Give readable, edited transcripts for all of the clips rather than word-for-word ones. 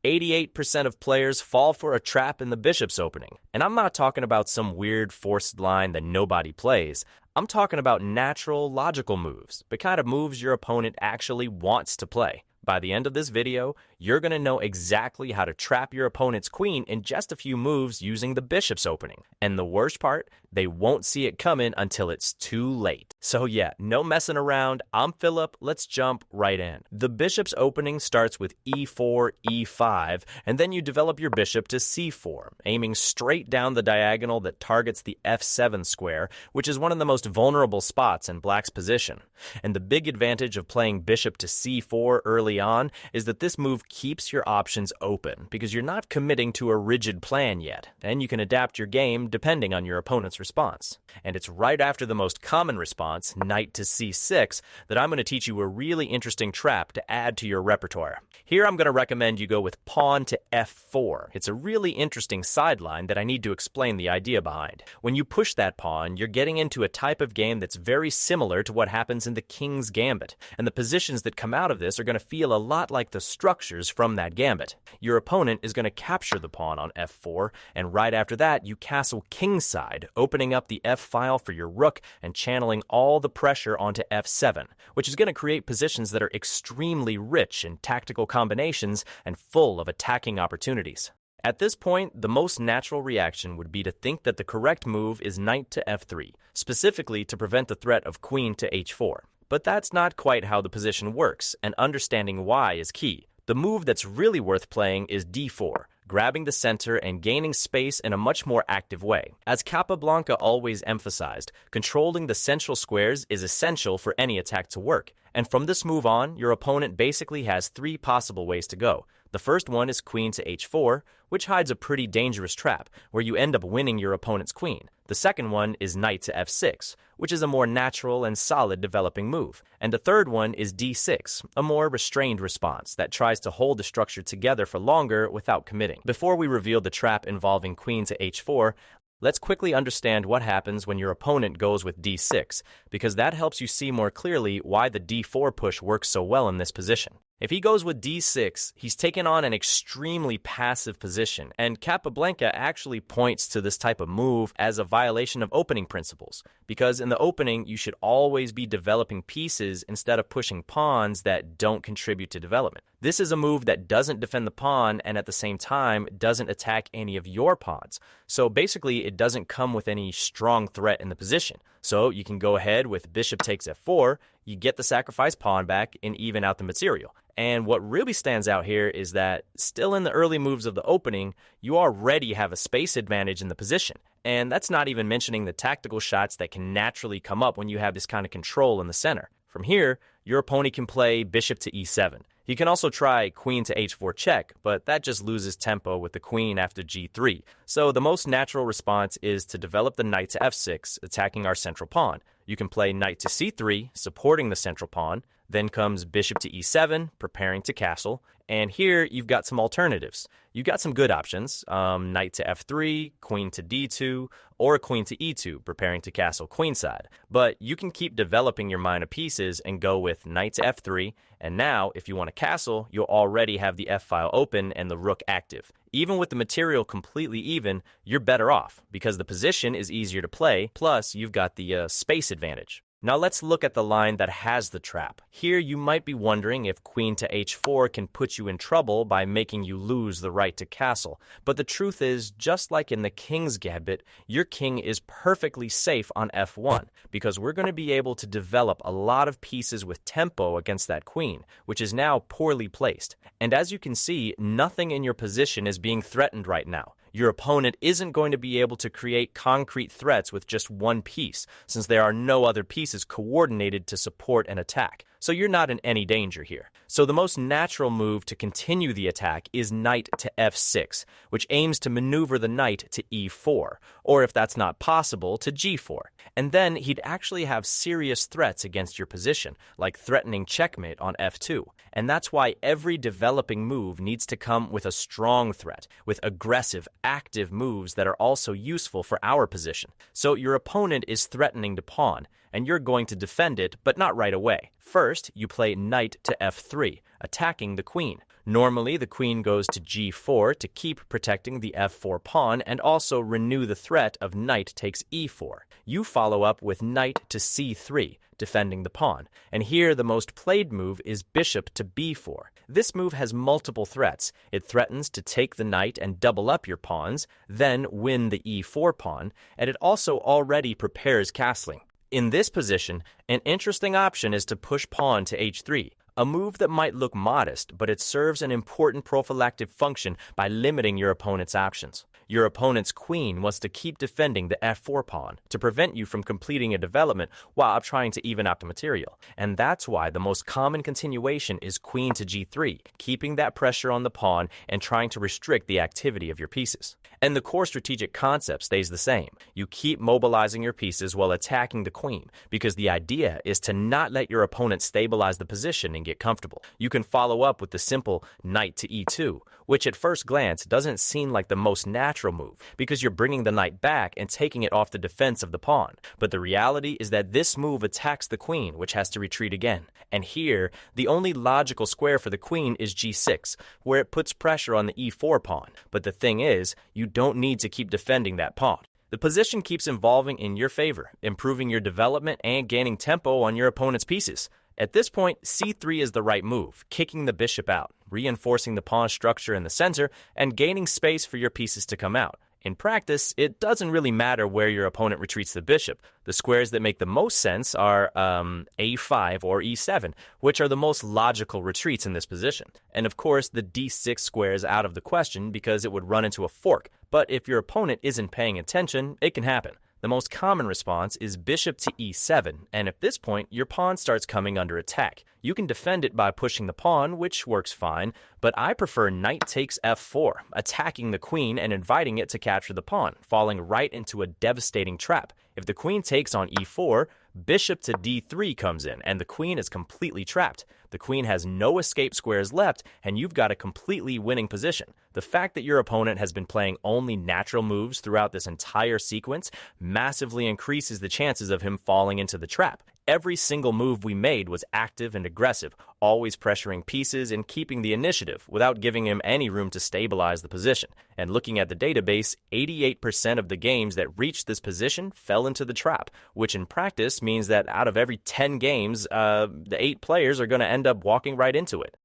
88% of players fall for a trap in the bishop's opening. And I'm not talking about some weird forced line that nobody plays. I'm talking about natural, logical moves, the kind of moves your opponent actually wants to play. By the end of this video, you're going to know exactly how to trap your opponent's queen in just a few moves using the bishop's opening. And the worst part, they won't see it coming until it's too late. So yeah, no messing around. I'm Philip. Let's jump right in. The bishop's opening starts with e4, e5, and then you develop your bishop to c4, aiming straight down the diagonal that targets the f7 square, which is one of the most vulnerable spots in black's position. And the big advantage of playing bishop to c4 early on is that this move keeps your options open because you're not committing to a rigid plan yet, and you can adapt your game depending on your opponent's response. And it's right after the most common response, knight to c6, that I'm going to teach you a really interesting trap to add to your repertoire. Here I'm going to recommend you go with pawn to f4. It's a really interesting sideline that I need to explain the idea behind. When you push that pawn, you're getting into a type of game that's very similar to what happens in the king's gambit, and the positions that come out of this are going to feel a lot like the structures from that gambit. Your opponent is going to capture the pawn on f4, and right after that you castle kingside, opening up the f-file for your rook and channeling all the pressure onto f7, which is going to create positions that are extremely rich in tactical combinations and full of attacking opportunities. At this point, the most natural reaction would be to think that the correct move is knight to f3, specifically to prevent the threat of queen to h4. But that's not quite how the position works, and understanding why is key. The move that's really worth playing is d4, grabbing the center and gaining space in a much more active way. As Capablanca always emphasized, controlling the central squares is essential for any attack to work. And from this move on, your opponent basically has three possible ways to go. The first one is queen to h4, which hides a pretty dangerous trap, where you end up winning your opponent's queen. The second one is knight to f6, which is a more natural and solid developing move. And the third one is d6, a more restrained response that tries to hold the structure together for longer without committing. Before we reveal the trap involving queen to h4, let's quickly understand what happens when your opponent goes with d6, because that helps you see more clearly why the d4 push works so well in this position. If he goes with d6, he's taken on an extremely passive position, and Capablanca actually points to this type of move as a violation of opening principles, because in the opening you should always be developing pieces instead of pushing pawns that don't contribute to development. This is a move that doesn't defend the pawn and at the same time doesn't attack any of your pawns. So basically it doesn't come with any strong threat in the position. So you can go ahead with bishop takes f4, you get the sacrificed pawn back and even out the material. And what really stands out here is that still in the early moves of the opening, you already have a space advantage in the position. And that's not even mentioning the tactical shots that can naturally come up when you have this kind of control in the center. From here, your opponent can play bishop to e7. He can also try queen to h4 check, but that just loses tempo with the queen after g3. So the most natural response is to develop the knight to f6, attacking our central pawn. You can play knight to c3, supporting the central pawn. Then comes bishop to e7, preparing to castle. And here you've got some alternatives. You've got some good options, knight to f3, queen to d2, or queen to e2, preparing to castle queenside. But you can keep developing your minor pieces and go with knight to f3, and now if you want to castle, you'll already have the f-file open and the rook active. Even with the material completely even, you're better off, because the position is easier to play, plus you've got the space advantage. Now let's look at the line that has the trap. Here you might be wondering if queen to h4 can put you in trouble by making you lose the right to castle. But the truth is, just like in the king's gambit, your king is perfectly safe on f1, because we're going to be able to develop a lot of pieces with tempo against that queen, which is now poorly placed. And as you can see, nothing in your position is being threatened right now. Your opponent isn't going to be able to create concrete threats with just one piece, since there are no other pieces coordinated to support an attack. So you're not in any danger here. So the most natural move to continue the attack is knight to f6, which aims to maneuver the knight to e4, or if that's not possible, to g4. And then he'd actually have serious threats against your position, like threatening checkmate on f2. And that's why every developing move needs to come with a strong threat, with aggressive, active moves that are also useful for our position. So your opponent is threatening to pawn, and you're going to defend it, but not right away. First, you play knight to f3, attacking the queen. Normally, the queen goes to g4 to keep protecting the f4 pawn and also renew the threat of knight takes e4. You follow up with knight to c3, defending the pawn, and here the most played move is bishop to b4. This move has multiple threats. It threatens to take the knight and double up your pawns, then win the e4 pawn, and it also already prepares castling. In this position, an interesting option is to push pawn to h3, a move that might look modest, but it serves an important prophylactic function by limiting your opponent's options. Your opponent's queen wants to keep defending the f4 pawn to prevent you from completing a development while trying to even out the material. And that's why the most common continuation is queen to g3, keeping that pressure on the pawn and trying to restrict the activity of your pieces. And the core strategic concept stays the same. You keep mobilizing your pieces while attacking the queen, because the idea is to not let your opponent stabilize the position and get comfortable. You can follow up with the simple knight to e2, which at first glance doesn't seem like the most natural move, because you're bringing the knight back and taking it off the defense of the pawn. But the reality is that this move attacks the queen, which has to retreat again. And here, the only logical square for the queen is g6, where it puts pressure on the e4 pawn. But the thing is, you don't need to keep defending that pawn. The position keeps evolving in your favor, improving your development and gaining tempo on your opponent's pieces. At this point, c3 is the right move, kicking the bishop out, reinforcing the pawn structure in the center, and gaining space for your pieces to come out. In practice, it doesn't really matter where your opponent retreats the bishop. The squares that make the most sense are a5 or e7, which are the most logical retreats in this position. And of course, the d6 square is out of the question because it would run into a fork. But if your opponent isn't paying attention, it can happen. The most common response is bishop to e7, and at this point, your pawn starts coming under attack. You can defend it by pushing the pawn, which works fine, but I prefer knight takes f4, attacking the queen and inviting it to capture the pawn, falling right into a devastating trap. If the queen takes on e4, bishop to d3 comes in, and the queen is completely trapped. The queen has no escape squares left, and you've got a completely winning position. The fact that your opponent has been playing only natural moves throughout this entire sequence massively increases the chances of him falling into the trap. Every single move we made was active and aggressive, always pressuring pieces and keeping the initiative without giving him any room to stabilize the position. And looking at the database, 88% of the games that reached this position fell into the trap, which in practice means that out of every 10 games, the 8 players are going to end up walking right into it.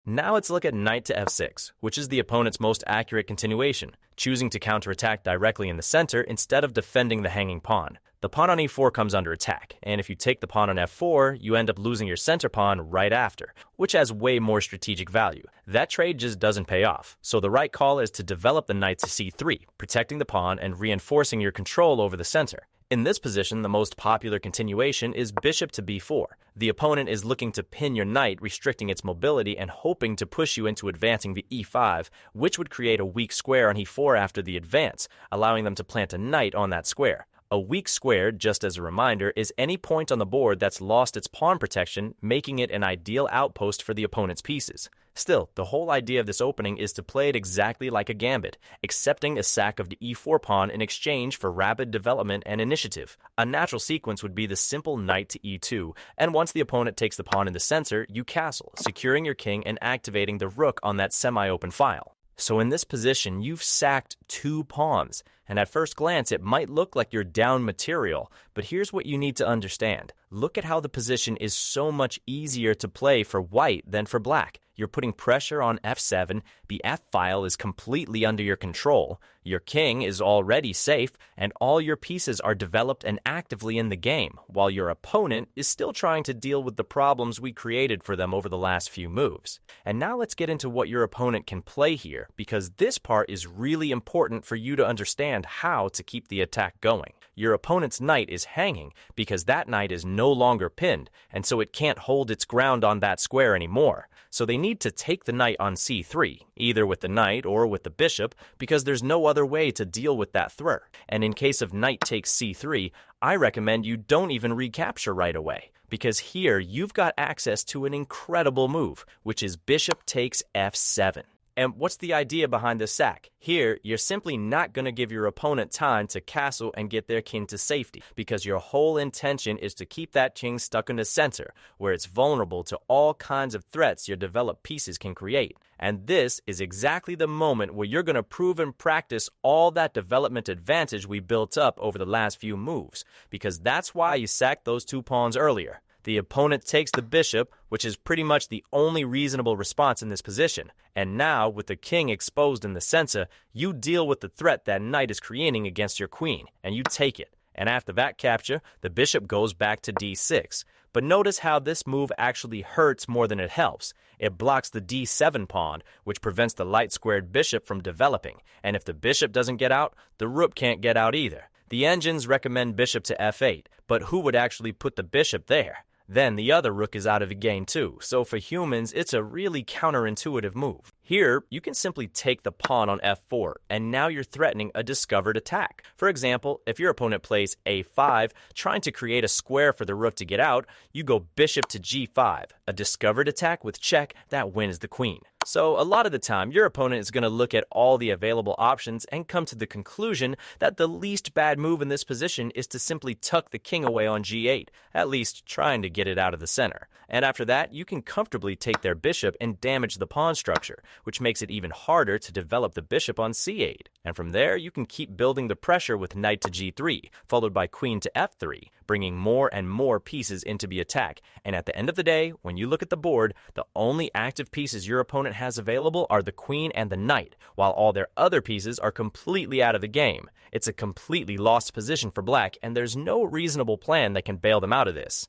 Now let's look at knight to f6, which is the opponent's most accurate continuation, choosing to counterattack directly in the center instead of defending the hanging pawn. The pawn on e4 comes under attack, and if you take the pawn on f4, you end up losing your center pawn right after, which has way more strategic value. That trade just doesn't pay off, so the right call is to develop the knight to c3, protecting the pawn and reinforcing your control over the center. In this position, the most popular continuation is bishop to b4. The opponent is looking to pin your knight, restricting its mobility and hoping to push you into advancing the e5, which would create a weak square on e4 after the advance, allowing them to plant a knight on that square. A weak square, just as a reminder, is any point on the board that's lost its pawn protection, making it an ideal outpost for the opponent's pieces. Still, the whole idea of this opening is to play it exactly like a gambit, accepting a sack of the e4 pawn in exchange for rapid development and initiative. A natural sequence would be the simple knight to e2, and once the opponent takes the pawn in the center, you castle, securing your king and activating the rook on that semi-open file. So in this position, you've sacked 2 pawns, and at first glance it might look like you're down material, but here's what you need to understand. Look at how the position is so much easier to play for white than for black. You're putting pressure on f7, the f-file is completely under your control, your king is already safe, and all your pieces are developed and actively in the game, while your opponent is still trying to deal with the problems we created for them over the last few moves. And now let's get into what your opponent can play here, because this part is really important for you to understand how to keep the attack going. Your opponent's knight is hanging because that knight is no longer pinned, and so it can't hold its ground on that square anymore. So they need to take the knight on c3, either with the knight or with the bishop, because there's no other way to deal with that threat. And in case of knight takes c3, I recommend you don't even recapture right away, because here you've got access to an incredible move, which is bishop takes f7. And what's the idea behind the sack? Here, you're simply not going to give your opponent time to castle and get their king to safety, because your whole intention is to keep that king stuck in the center, where it's vulnerable to all kinds of threats your developed pieces can create. And this is exactly the moment where you're going to prove and practice all that development advantage we built up over the last few moves, because that's why you sacked those 2 pawns earlier. The opponent takes the bishop, which is pretty much the only reasonable response in this position. And now, with the king exposed in the center, you deal with the threat that knight is creating against your queen, and you take it. And after that capture, the bishop goes back to d6. But notice how this move actually hurts more than it helps. It blocks the d7 pawn, which prevents the light-squared bishop from developing. And if the bishop doesn't get out, the rook can't get out either. The engines recommend bishop to f8, but who would actually put the bishop there? Then the other rook is out of the game too, so for humans, it's a really counterintuitive move. Here, you can simply take the pawn on f4, and now you're threatening a discovered attack. For example, if your opponent plays a5, trying to create a square for the rook to get out, you go bishop to g5, a discovered attack with check that wins the queen. So a lot of the time, your opponent is going to look at all the available options and come to the conclusion that the least bad move in this position is to simply tuck the king away on g8, at least trying to get it out of the center. And after that, you can comfortably take their bishop and damage the pawn structure, which makes it even harder to develop the bishop on c8. And from there, you can keep building the pressure with knight to g3, followed by queen to f3, bringing more and more pieces into the attack. And at the end of the day, when you look at the board, the only active pieces your opponent has available are the queen and the knight, while all their other pieces are completely out of the game. It's a completely lost position for black, and there's no reasonable plan that can bail them out of this.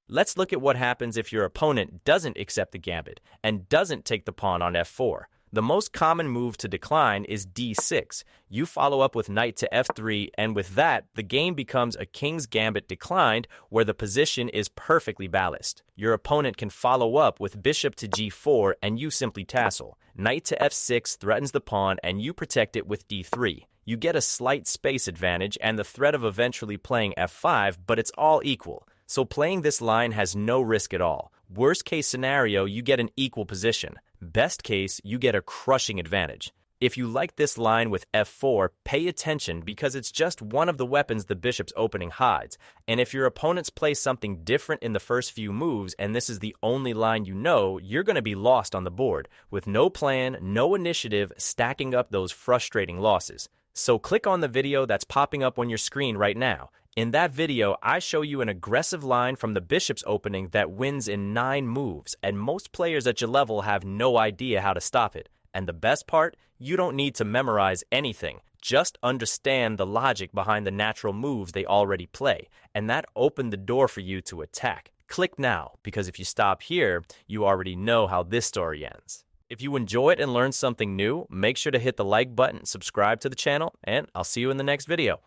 Let's look at what happens if your opponent doesn't accept the gambit and doesn't take the pawn on f4. The most common move to decline is d6. You follow up with knight to f3, and with that, the game becomes a king's gambit declined, where the position is perfectly balanced. Your opponent can follow up with bishop to g4, and you simply tassel. Knight to f6 threatens the pawn, and you protect it with d3. You get a slight space advantage and the threat of eventually playing f5, but it's all equal. So playing this line has no risk at all. Worst case scenario, you get an equal position. Best case, you get a crushing advantage. If you like this line with f4, pay attention because it's just one of the weapons the bishop's opening hides. And if your opponents play something different in the first few moves and this is the only line you know, you're going to be lost on the board, with no plan, no initiative, stacking up those frustrating losses. So click on the video that's popping up on your screen right now. In that video, I show you an aggressive line from the bishop's opening that wins in 9 moves, and most players at your level have no idea how to stop it. And the best part, you don't need to memorize anything. Just understand the logic behind the natural moves they already play, and that opened the door for you to attack. Click now, because if you stop here, you already know how this story ends. If you enjoyed and learned something new, make sure to hit the like button, subscribe to the channel, and I'll see you in the next video.